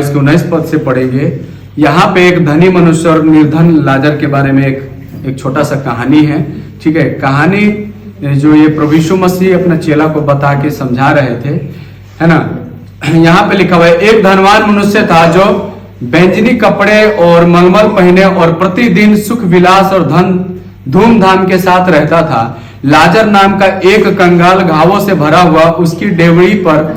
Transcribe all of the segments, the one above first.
इसके 19 पद से पढ़ेंगे। यहाँ पे एक धनी मनुष्य और निर्धन लाजर के बारे में एक छोटा सा कहानी है। ठीक है, कहानी जो ये प्रभु यीशु मसीह अपने चेला को बता के समझा रहे थे, है ना। यहाँ पे लिखा हुआ है, एक धनवान मनुष्य था जो बैंजनी कपड़े और मलमल पहने और प्रतिदिन सुख विलास और धन धूमधाम के साथ रहता था। लाजर नाम का एक कंगाल घावों से भरा हुआ उसकी डेवड़ी पर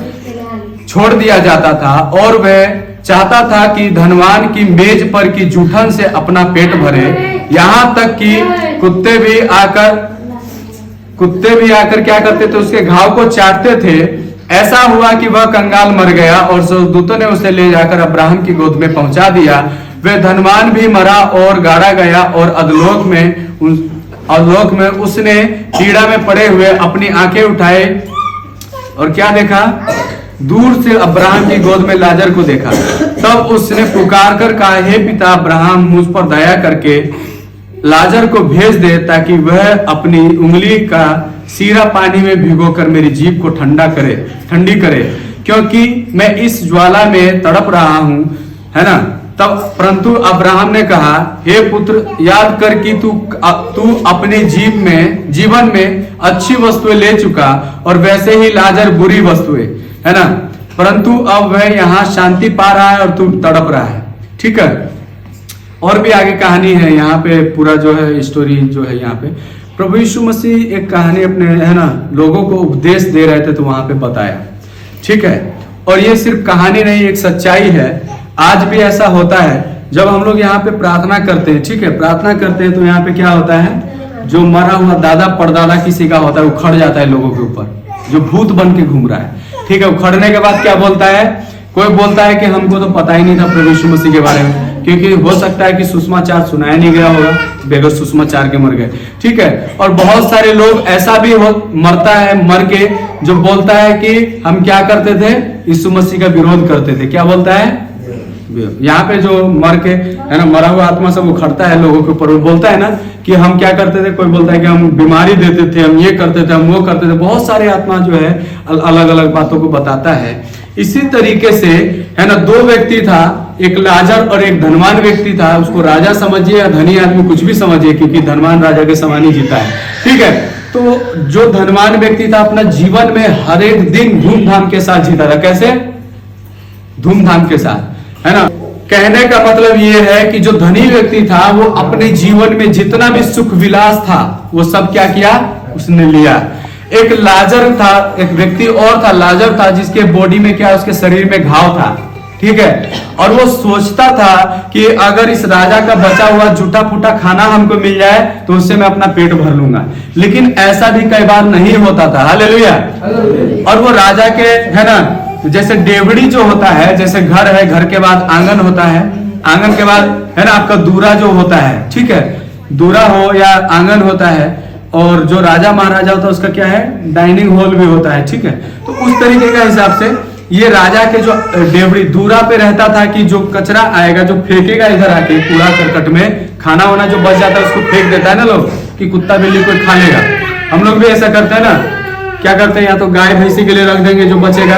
छोड़ दिया जाता था और वह चाहता था कि धनवान की मेज पर की जूठन से अपना पेट भरे। यहाँ तक कि कुत्ते भी आकर क्या करते थे, उसके घाव को चाटते थे। ऐसा हुआ कि वह कंगाल मर गया और स्वर्गदूतों ने उसे ले जाकर अब्राहम की गोद में पहुंचा दिया। वह धनवान भी मरा और गाड़ा गया और अधोलोक में उसने पीड़ा में पड़े हुए अपनी आंखें उठाए और क्या देखा, दूर से अब्राहम की गोद में लाजर को देखा। तब उसने पुकार कर कहा, हे पिता अब्राहम, मुझ पर दया करके लाजर को भेज दे ताकि वह अपनी उंगली का सीरा पानी में भिगोकर मेरी जीभ को ठंडी करे, क्योंकि मैं इस ज्वाला में तड़प रहा हूं, है ना। तब परंतु अब्राहम ने कहा, हे पुत्र, याद कर कि तू अपने जीवन में अच्छी वस्तुएं ले चुका और वैसे ही लाजर बुरी वस्तुएं, है ना। परंतु अब वह यहाँ शांति पा रहा है और तू तड़प रहा है। ठीक है, और भी आगे कहानी है। यहाँ पे पूरा जो है स्टोरी जो है, यहाँ पे प्रभु यीशु मसीह एक कहानी अपने, है ना, लोगों को उपदेश दे रहे थे तो वहां पे बताया। ठीक है, और ये सिर्फ कहानी नहीं, एक सच्चाई है। आज भी ऐसा होता है जब हम लोग यहाँ पे प्रार्थना करते हैं। ठीक है, प्रार्थना करते हैं तो यहाँ पे क्या होता है, जो मरा हुआ दादा परदादा किसी का होता है वो खड़ जाता है लोगों के ऊपर, जो भूत बन के घूम रहा है। ठीक है, उखड़ने के बाद क्या बोलता है, कोई बोलता है कि हमको तो पता ही नहीं था प्रभु यीशु मसीह के बारे में, क्योंकि हो सकता है कि सुषमाचार सुनाया नहीं गया होगा, बेगर सुषमाचार के मर गए। ठीक है, और बहुत सारे लोग ऐसा भी मरता है, मर के जो बोलता है कि हम क्या करते थे, यीशु मसीह का विरोध करते थे। क्या बोलता है, यहाँ पे जो मर के, है ना, मरा हुआ आत्मा सब उखड़ता है लोगों के ऊपर, वो बोलता है ना कि हम क्या करते थे, कोई बोलता है कि हम बीमारी देते थे, हम ये करते थे, हम वो करते थे। बहुत सारे आत्मा जो है अलग अलग बातों को बताता है। इसी तरीके से, है ना, दो व्यक्ति था, एक लाजर और एक धनवान व्यक्ति था। उसको राजा समझिए या धनी आदमी कुछ भी समझिए, क्योंकि धनवान राजा के समान ही जीता है। ठीक है, तो जो धनवान व्यक्ति था अपना जीवन में हर एक दिन धूमधाम के साथ जीता था। कैसे? धूमधाम के साथ, है ना। कहने का मतलब ये है कि जो धनी व्यक्ति था वो अपने जीवन में जितना भी सुख विलास था वो सब क्या किया, उसने लिया। एक लाजर था, एक व्यक्ति और था, लाजर था, जिसके बॉडी में क्या, उसके शरीर में घाव था। ठीक है, और वो सोचता था कि अगर इस राजा का बचा हुआ जूठा फूटा खाना हमको मिल जाए तो उससे मैं अपना पेट भर लूंगा। लेकिन ऐसा भी कई बार नहीं होता था। हालेलुया। और वो राजा के, है ना, जैसे डेवड़ी जो होता है, जैसे घर है, घर के बाद आंगन होता है, आंगन के बाद, है ना, आपका दूरा जो होता है। ठीक है, दूरा हो या आंगन होता है, और जो राजा महाराजा होता है उसका क्या है, डाइनिंग हॉल भी होता है। ठीक है, तो उस तरीके का हिसाब से ये राजा के जो डेवड़ी दूरा पे रहता था कि जो कचरा आएगा, जो फेंकेगा इधर आके कूड़ा करकट में, खाना वाना जो बच जाता है उसको फेंक देता है ना लोग, कि कुत्ता बिल्ली कोई खा लेगा। हम लोग भी ऐसा करते हैं ना, क्या करते हैं, या तो गाय भैंसी के लिए रख देंगे जो बचेगा,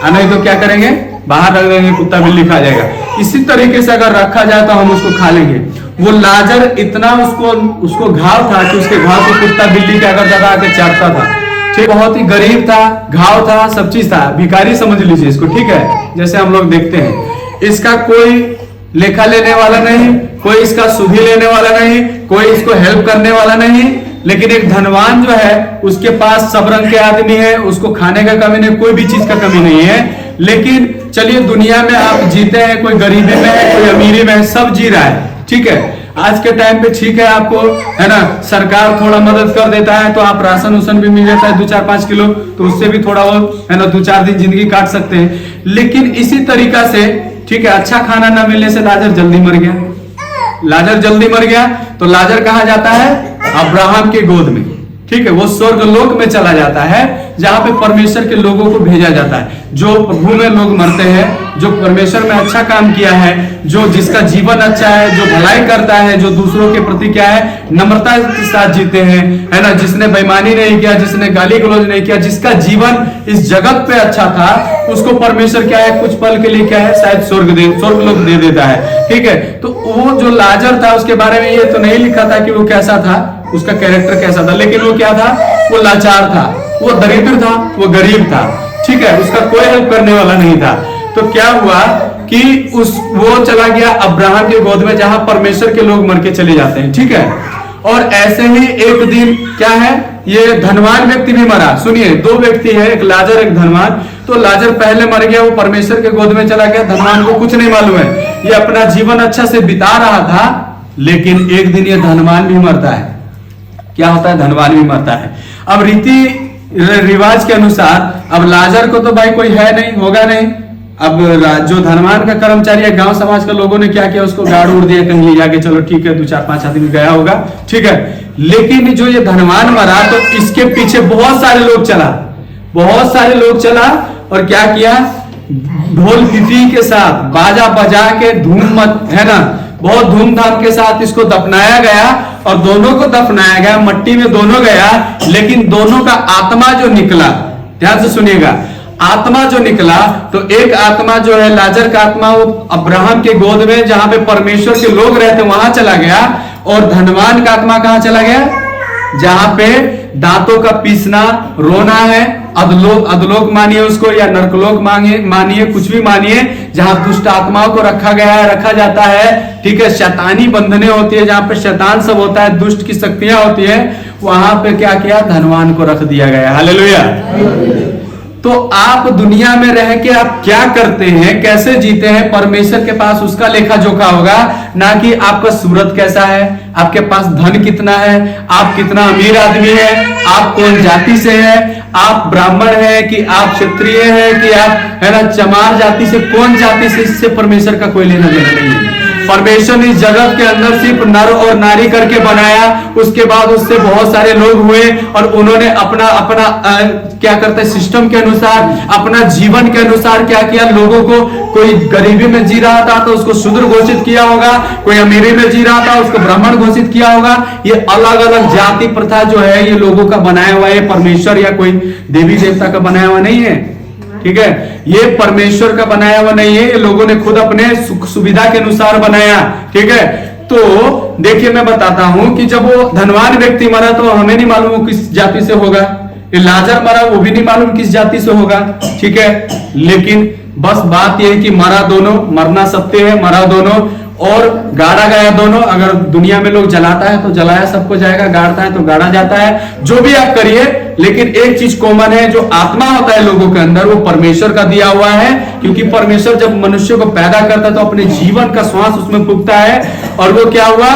नहीं तो क्या करेंगे, बाहर रख देंगे, कुत्ता बिल्ली खा जाएगा। इसी तरीके से अगर रखा जाए तो हम उसको खा लेंगे। वो लाजर इतना उसको घाव था कि उसके घाव को कुत्ता बिल्ली क्या करता था, आके चाटता था। ठीक, बहुत ही गरीब था, घाव था, सब चीज था, भिखारी समझ लीजिए इसको। ठीक है, जैसे हम लोग देखते हैं, इसका कोई लेखा लेने वाला नहीं, कोई इसका सुधि लेने वाला नहीं, कोई इसको हेल्प करने वाला नहीं। लेकिन एक धनवान जो है, उसके पास सब रंग के आदमी है, उसको खाने का कमी नहीं, कोई भी चीज का कमी नहीं है। लेकिन चलिए, दुनिया में आप जीते हैं, कोई गरीबी में है, कोई अमीरी में है, सब जी रहा है। ठीक है, आज के टाइम पे ठीक है, आपको, है ना, सरकार थोड़ा मदद कर देता है तो आप राशन उसन भी मिल जाता है 2-4-5 किलो, तो उससे भी थोड़ा वो, है ना, 2-4 दिन जिंदगी काट सकते हैं। लेकिन इसी तरीका से, ठीक है, अच्छा खाना ना मिलने से लाजर जल्दी मर गया। लाजर जल्दी मर गया तो लाजर कहाँ जाता है, अब्राहम के गोद में। ठीक है, वो स्वर्ग लोक में चला जाता है, जहां पे परमेश्वर के लोगों को भेजा जाता है। जो प्रभु में लोग मरते हैं, जो परमेश्वर में अच्छा काम किया है, जो जिसका जीवन अच्छा है, जो भलाई करता है, जो दूसरों के प्रति क्या है, नम्रता के साथ जीते हैं, है ना, जिसने बेईमानी नहीं किया, जिसने गाली गलौज नहीं किया, जिसका जीवन इस जगत पे अच्छा था, उसको परमेश्वर क्या है, कुछ पल के लिए क्या है, शायद स्वर्ग लोग दे देता है। ठीक है, तो वो जो लाजर था उसके बारे में ये तो नहीं लिखा था कि वो कैसा था, उसका कैरेक्टर कैसा था, लेकिन वो क्या था, वो लाचार था, वो दरिद्र था, वो गरीब था। ठीक है, उसका कोई हेल्प करने वाला नहीं था। तो क्या हुआ कि वो चला गया अब्राहम के गोद में, जहां परमेश्वर के लोग मर के चले जाते हैं। ठीक है, और ऐसे ही एक दिन क्या है, ये धनवान व्यक्ति भी मरा। सुनिए, दो व्यक्ति है, एक लाजर एक धनवान। तो लाजर पहले मर गया, वो परमेश्वर के गोद में चला गया, धनवान को कुछ नहीं मालूम है, ये अपना जीवन अच्छा से बिता रहा था। लेकिन एक दिन ये धनवान भी मरता है। क्या होता है, धनवान भी मरता है। अब रीति रिवाज के अनुसार अब लाजर को तो भाई कोई है नहीं, होगा नहीं। अब जो धनवान का कर्मचारी है, गांव समाज के लोगों ने क्या किया, उसको गाड़ उड़ दिया कहीं ले जाके, चलो ठीक है, 2-4-5 आदमी गया होगा। ठीक है, लेकिन जो ये धनवान मरा तो इसके पीछे बहुत सारे लोग चला और क्या किया, ढोल पिपी के साथ, बाजा बजा के, धूम मत, है ना, बहुत धूमधाम के साथ इसको दफनाया गया। और दोनों को दफनाया गया, मट्टी में दोनों गया, लेकिन दोनों का आत्मा जो निकला, ध्यान से सुनिएगा, आत्मा जो निकला, तो एक आत्मा जो है लाजर का आत्मा, वो अब्राहम के गोद में जहां पे परमेश्वर के लोग रहते वहां चला गया। और धनवान का आत्मा कहां चला गया, जहां पे दांतों का पीसना, रोना है, अधलोक मानिए उसको, या नरकलोक मानिए, कुछ भी मानिए, जहां दुष्ट आत्माओं को रखा गया है, रखा जाता है। ठीक है, शैतानी बंधने होती है, जहां पे शैतान सब होता है, दुष्ट की शक्तियां होती है, वहां पे क्या किया, धनवान को रख दिया गया। हालेलुया। तो आप दुनिया में रह के आप क्या करते हैं, कैसे जीते हैं, परमेश्वर के पास उसका लेखा जोखा होगा, ना कि आपका सूरत कैसा है, आपके पास धन कितना है, आप कितना अमीर आदमी है, आप कौन जाति से है, आप ब्राह्मण है कि आप क्षत्रिय है कि आप, है ना, चमार जाति से, कौन जाति से, इससे परमेश्वर का कोई लेना देना नहीं है। परमेश्वर ने इस जगत के अंदर सिर्फ नर और नारी करके बनाया, उसके बाद उससे बहुत सारे लोग हुए और उन्होंने अपना अपना क्या करते हैं, सिस्टम के अनुसार, अपना जीवन के अनुसार क्या किया, लोगों को, कोई गरीबी में जी रहा था तो उसको शूद्र घोषित किया होगा, कोई अमीरी में जी रहा था उसको ब्राह्मण घोषित किया होगा। ये अलग अलग जाति प्रथा जो है, ये लोगों का बनाया हुआ है, परमेश्वर या कोई देवी देवता का बनाया हुआ नहीं है। ठीक है, ये परमेश्वर का बनाया हुआ नहीं है, ये लोगों ने खुद अपने सुख सुविधा के अनुसार बनाया। ठीक है, तो देखिए मैं बताता हूं कि जब वो धनवान व्यक्ति मरा तो हमें नहीं मालूम वो किस जाति से होगा, ये लाजर मरा वो भी नहीं मालूम किस जाति से होगा। ठीक है, लेकिन बस बात यह है कि मरा दोनों, मरना सत्य है, मरा दोनों और गाड़ा गया दोनों। अगर दुनिया में लोग जलाता है तो जलाया सबको जाएगा, गाड़ता है तो गाड़ा जाता है, जो भी आप करिए, लेकिन एक चीज कॉमन है, जो आत्मा होता है लोगों के अंदर, वो परमेश्वर का दिया हुआ है। क्योंकि परमेश्वर जब मनुष्य को पैदा करता है तो अपने जीवन का श्वास उसमें फूंकता है, और वो क्या हुआ,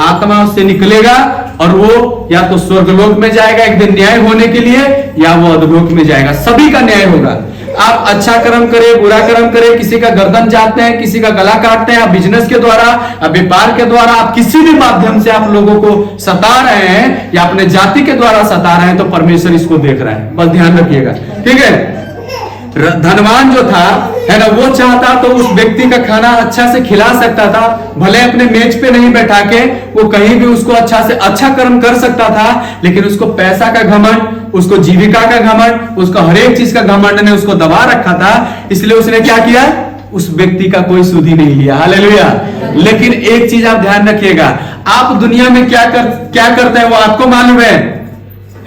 आत्मा उससे निकलेगा और वो या तो स्वर्गलोक में जाएगा एक दिन न्याय होने के लिए, या वो अधोलोक में जाएगा, सभी का न्याय होगा। आप अच्छा कर्म करें, बुरा कर्म करें, किसी का गर्दन चाटते हैं, किसी का गला काटते हैं, आप बिजनेस के द्वारा, आप व्यापार के द्वारा, आप किसी भी माध्यम से आप लोगों को सता रहे हैं या अपने जाति के द्वारा सता रहे हैं, तो परमेश्वर इसको देख रहा है, बस ध्यान रखिएगा। ठीक है, धनवान जो था, है ना, वो चाहता तो उस व्यक्ति का खाना अच्छा से खिला सकता था, भले अपने मेज पे नहीं बैठा के, वो कहीं भी उसको अच्छा से अच्छा कर्म कर सकता था, लेकिन उसको पैसा का घमंड, उसको जीविका का घमंड, उसको हर एक चीज का घमंड ने उसको दबा रखा था। इसलिए उसने क्या किया, उस व्यक्ति का कोई सुध ही नहीं लिया। हालेलुया। लेकिन एक चीज आप ध्यान रखिएगा, आप दुनिया में क्या करते हैं वो आपको मालूम है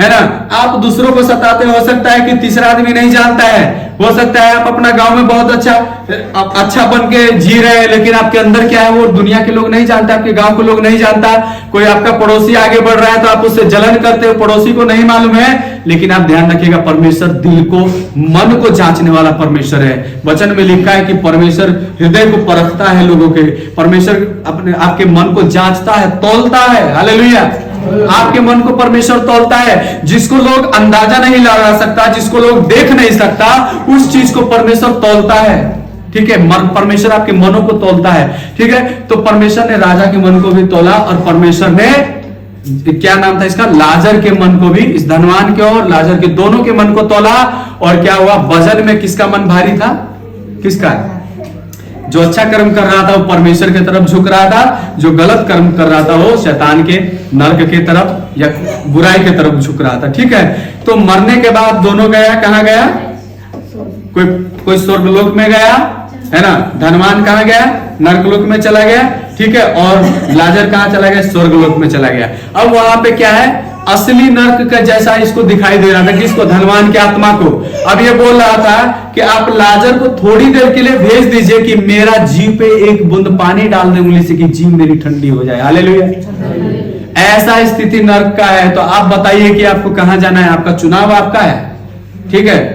ना। आप दूसरों को सताते, हो सकता है कि तीसरा आदमी नहीं जानता है, हो सकता है आप अपना गांव में बहुत अच्छा बन के जी रहे हैं, लेकिन आपके अंदर क्या है वो दुनिया के लोग नहीं जानते, आपके गांव के लोग नहीं जानता। कोई आपका पड़ोसी आगे बढ़ रहा है तो आप उससे जलन करते हो, पड़ोसी को नहीं मालूम है। लेकिन आप ध्यान रखिएगा, परमेश्वर दिल को, मन को जांचने वाला परमेश्वर है। वचन में लिखा है कि परमेश्वर हृदय को परखता है लोगों के, परमेश्वर अपने आपके मन को जांचता है, तौलता है। हालेलुया। आपके मन को परमेश्वर तौलता है, जिसको लोग अंदाजा नहीं लगा सकता, जिसको लोग देख नहीं सकता, उस चीज को परमेश्वर तौलता है। ठीक है, परमेश्वर आपके मनों को तौलता है। ठीक है, तो परमेश्वर ने राजा के मन को भी तौला और परमेश्वर ने क्या नाम था इसका, लाजर के मन को भी, इस धनवान के और लाजर के दोनों के मन को तौला, और क्या हुआ, वजन में किसका मन भारी था, किसका, जो अच्छा कर्म कर रहा था वो परमेश्वर की तरफ झुक रहा था, जो गलत कर्म कर रहा था वो शैतान के नरक की तरफ या बुराई की तरफ झुक रहा था। ठीक है, तो मरने के बाद दोनों गया, कहां गया, कोई स्वर्गलोक में गया है ना, धनवान कहां गया, नरकलोक में चला गया। ठीक है, और लाजर कहां चला गया, स्वर्गलोक में चला गया। अब वहां पे क्या है, असली नरक का जैसा इसको दिखाई दे रहा था, किसको, धनवान के आत्मा को। अब ये बोल रहा था कि आप लाजर को थोड़ी देर के लिए भेज दीजिए कि मेरा जीभ पे एक बूंद पानी डाल दे उंगली से कि जीभ मेरी ठंडी हो जाए। हालेलुया। ऐसा स्थिति नरक का है। तो आप बताइए कि आपको कहां जाना है, आपका चुनाव आपका है। ठीक है,